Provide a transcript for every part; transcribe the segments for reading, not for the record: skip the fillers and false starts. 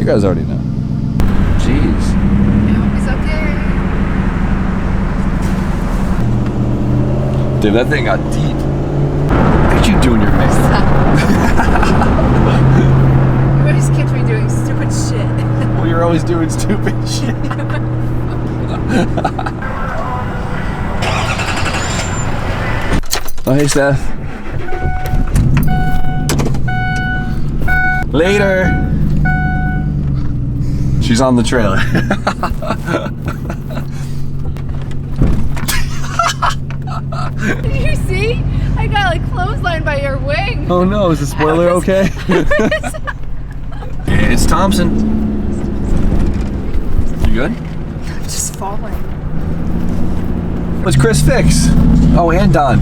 You guys already know. Jeez. I hope he's okay. Dude, that thing got deep. What are you doing your face? You always catch me doing stupid shit. Well, you're always doing stupid shit. Oh, hey, Steph. Later. She's on the trailer. Did you see? I got like clotheslined by your wing. Oh no, is the spoiler okay? It's Thompson. You good? I'm just falling. What's Chris Fix? Oh, and Don.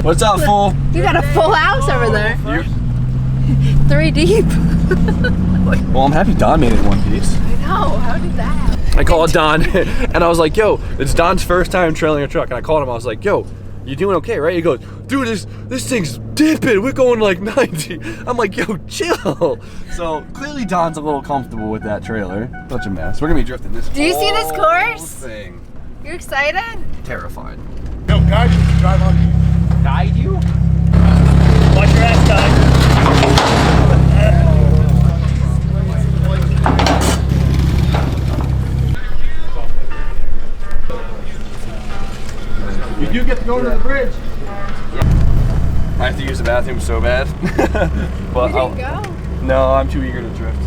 What's up, fool? You got a full house over there. You? 3 deep. Well, I'm happy Don made it in one piece. I know, how did that? I called Don and I was like, yo, it's Don's first time trailing a truck. And I called him, I was like, yo, you doing okay, right? He goes, dude, this thing's dipping. We're going like 90. I'm like, yo, chill. So clearly Don's a little comfortable with that trailer. Such a mess. We're gonna be drifting this. Do you see this course? Thing. You excited? Terrified. No, guide you. Drive on you. Guide you? Watch your ass, guys. You do get to go to the bridge. Yeah. I have to use the bathroom so bad. But You didn't go? No, I'm too eager to drift.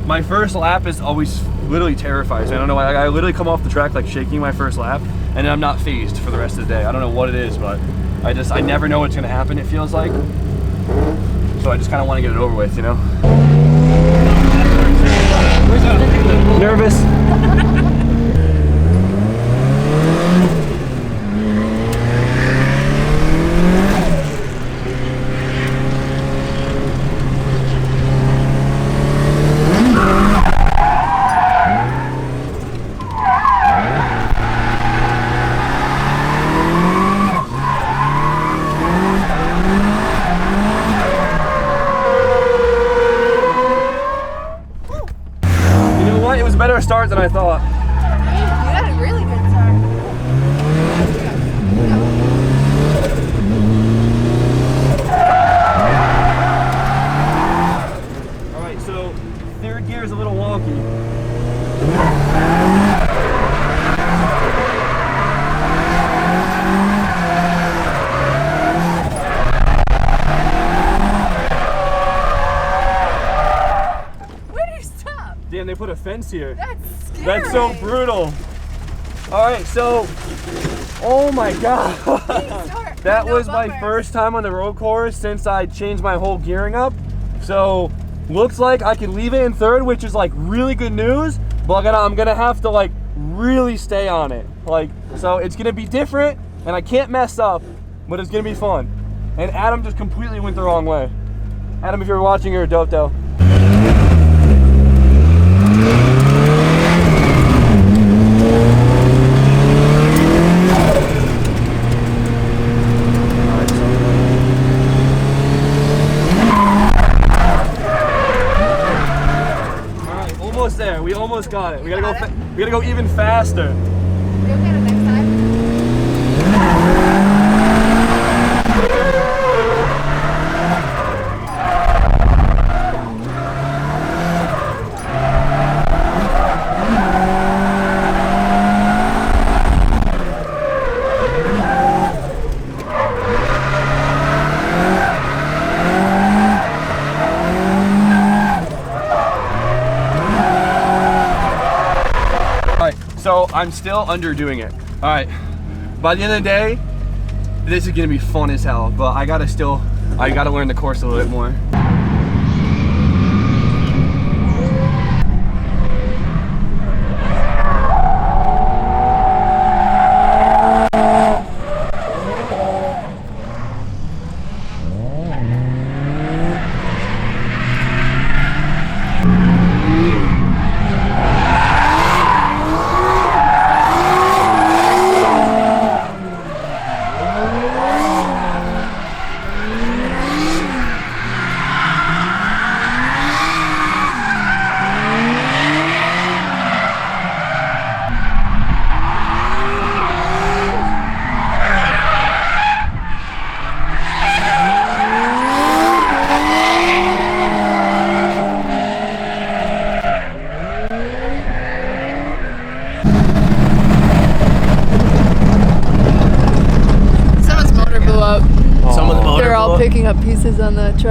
My first lap is always literally terrifies me. I don't know why. I literally come off the track like shaking my first lap, and then I'm not phased for the rest of the day. I don't know what it is, but I never know what's gonna happen, it feels like. So I just kind of want to get it over with, you know? Nervous? Better start than I thought. You had a really good start. Alright, so third gear is a little wonky. Damn, they put a fence here. That's scary. That's so brutal. All right, so, oh my God. That was my first time on the road course since I changed my whole gearing up. So, looks like I can leave it in third, which is like really good news, but I'm gonna have to like really stay on it. Like, so it's gonna be different and I can't mess up, but it's gonna be fun. And Adam just completely went the wrong way. Adam, if you're watching, you're a dope though. There, we almost got it. We gotta go even faster. You'll get it next time. So I'm still underdoing it. All right, by the end of the day, this is gonna be fun as hell, but I gotta learn the course a little bit more.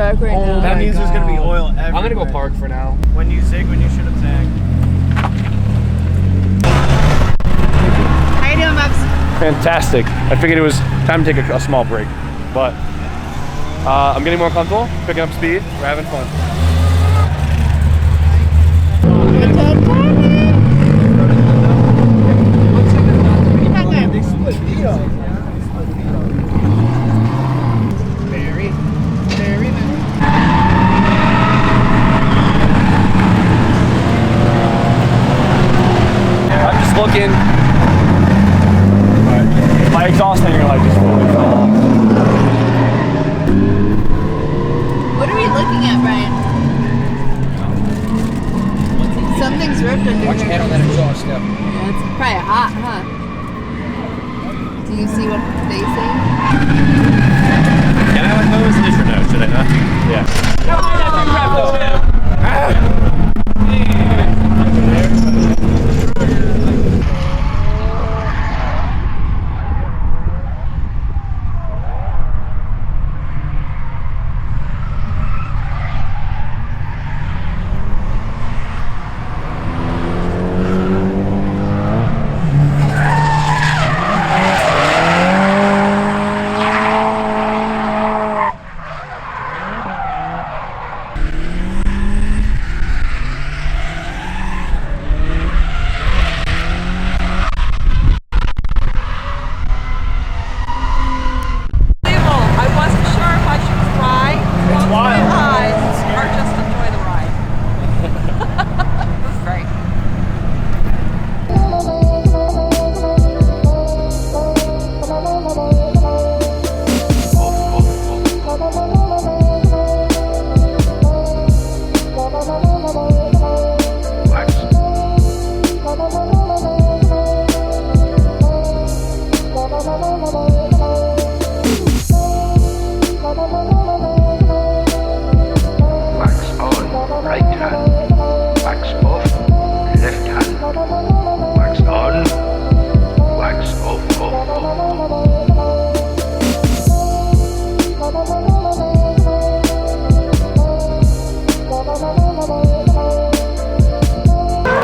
track right now. That means there's gonna be oil everywhere. I'm gonna go park for now. When you zig, when you should have zagged. How you doing, Bubs? Fantastic. I figured it was time to take a small break, but I'm getting more comfortable, picking up speed. We're having fun. I'm just looking. My exhaust hanger light just fully fell off. What are we looking at, Brian? Something's ripped under Watch your head on that exhaust step. Yeah, it's probably hot, huh? Do you see what they say? Can I have a hose dish or no? Should I not? Yeah.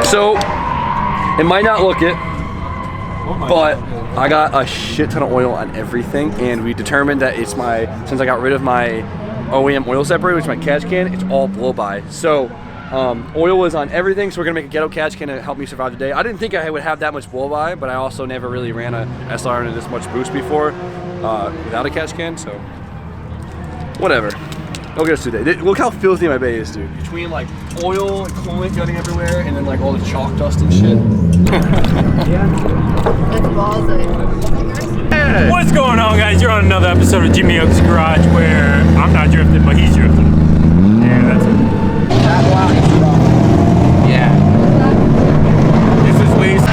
So, it might not look it, but I got a shit ton of oil on everything, and we determined that it's since I got rid of my OEM oil separator, which is my catch can, it's all blow-by. So, oil was on everything, so we're gonna make a ghetto catch can to help me survive the day. I didn't think I would have that much blow-by, but I also never really ran a SLR into this much boost before without a catch can, so whatever. I'll get us today. Look how filthy my bay is, dude. Between like oil and coolant getting everywhere, and then like all the chalk dust and shit. It's ballsy. What's going on, guys? You're on another episode of Jimmy Oak's Garage where I'm not drifting, but he's drifting. Yeah, that's it. Yeah. This is Lee's.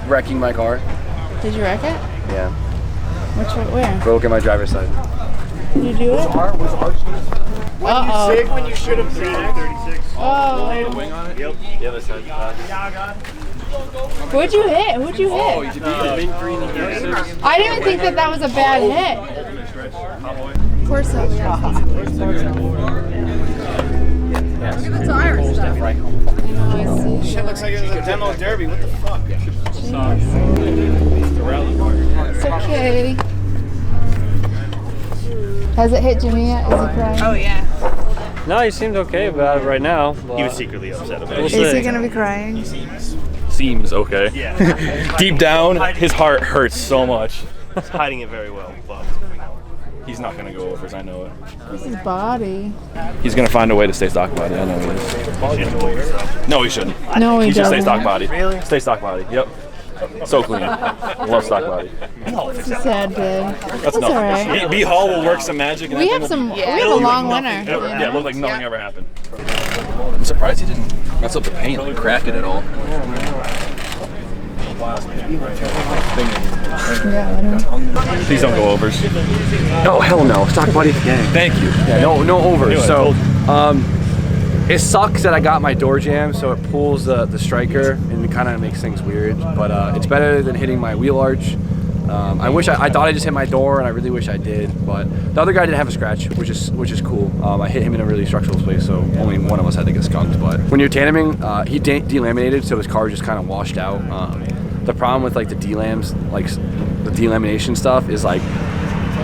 Wrecking my car. Did you wreck it? Yeah. Where? Go look at my driver's side. Did you do it? Uh-oh. Sick when you should have seen S13. Oh. Wing on it? Yep. The other side. What'd you hit? What'd you hit? Oh, you mint green and I didn't think that was a bad hit. Of course so, yeah. Look at the tires stuff. I know, I see. Shit looks like it was a demo derby. What the fuck? It's okay. Has it hit Jimmy yet? Is he crying? Oh yeah. No, he seemed okay about it right now. He was secretly upset about We'll it. Is see. he gonna be crying? Seems okay. Yeah. Deep down, his heart hurts so much. He's hiding it very well, but He's not gonna go over, I know it. This is body. He's gonna find a way to stay stock body. I know he is. No, he shouldn't. No, he He should doesn't. stay stock body. Really? Stay stock body. Yep. So clean. Love stock body. It's a sad day. That's nothing. alright. B Hall will work some magic. And We that have thing some. will We have a long winter. Yeah, it looked like nothing ever happened. I'm surprised he didn't mess up the paint, like crack it at all. Please don't go overs. No, hell no. Stock body the gang. Thank you. Yeah, no overs. I So, told it sucks that I got my door jammed, so it pulls the striker and it kind of makes things weird. But it's better than hitting my wheel arch. I wish I thought I just hit my door, and I really wish I did. But the other guy didn't have a scratch, which is cool. I hit him in a really structural space, so only one of us had to get skunked. But when you're tandeming, he delaminated, so his car just kind of washed out. The problem with like the delams, like the delamination stuff, is like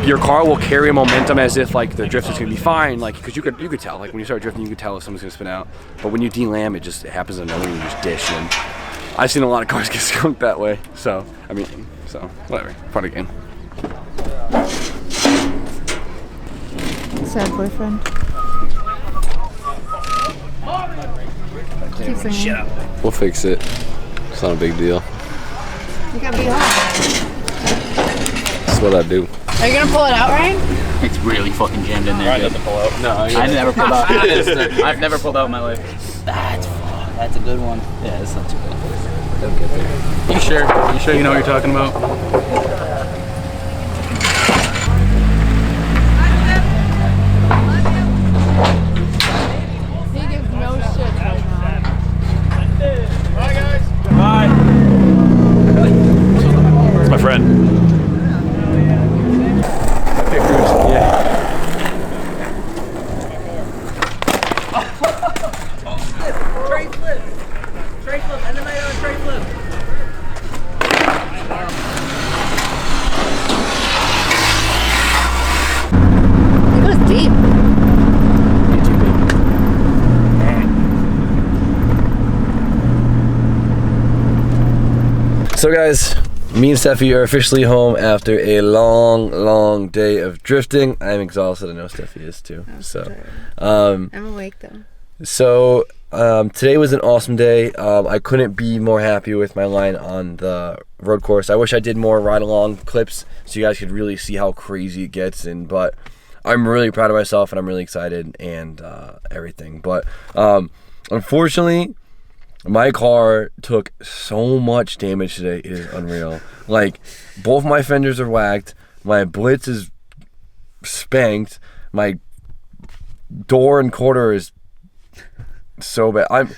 your car will carry momentum as if like the drift is gonna be fine, like because you could tell, like when you start drifting, you could tell if someone's gonna spin out. But when you delam, it happens to know when you just dish. And I've seen a lot of cars get skunked that way. So I mean, so whatever, part of the game. Sad boyfriend. Keep singing. We'll fix it. It's not a big deal. You gotta be home. That's what I do. Are you gonna pull it out, Ryan? It's really fucking jammed in there. Ryan doesn't pull out. No, I've never pulled out. I've never pulled out in my life. That's a good one. Yeah, it's not too bad. They'll get there. You sure? You sure you know what you're talking about? He gives no shit right now. Bye, guys. It's my friend. It goes deep. So guys, me and Steffi are officially home after a long day of drifting. I'm exhausted. I know Steffi is too. I'm awake though. So today was an awesome day. I couldn't be more happy with my line on the road course. I wish I did more ride-along clips so you guys could really see how crazy it gets. But I'm really proud of myself and I'm really excited and everything. But unfortunately, my car took so much damage today. It is unreal. Like, both my fenders are whacked. My blitz is spanked. My door and quarter is so bad.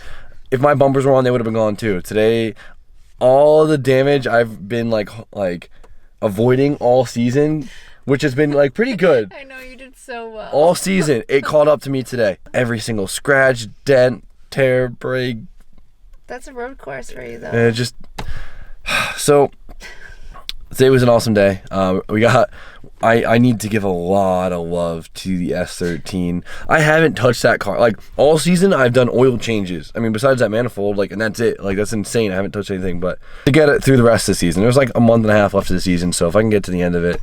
If my bumpers were on, they would have been gone too. Today, all the damage I've been like avoiding all season, which has been like pretty good. I know you did so well. All season, it caught up to me today. Every single scratch, dent, tear, break. That's a road course for you though. And it just so today was an awesome day. I need to give a lot of love to the S13. I haven't touched that car like all season. I've done oil changes. I mean, besides that manifold, like, and that's it. Like, that's insane. I haven't touched anything, but to get it through the rest of the season, there's like a month and a half left of the season. So if I can get to the end of it,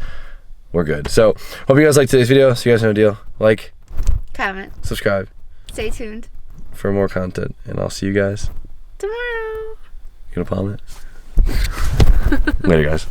we're good. So hope you guys like today's video. So you guys know the deal. Like, Comment. subscribe. Stay tuned. for more content, and I'll see you guys tomorrow. You gonna palm it? Later, guys.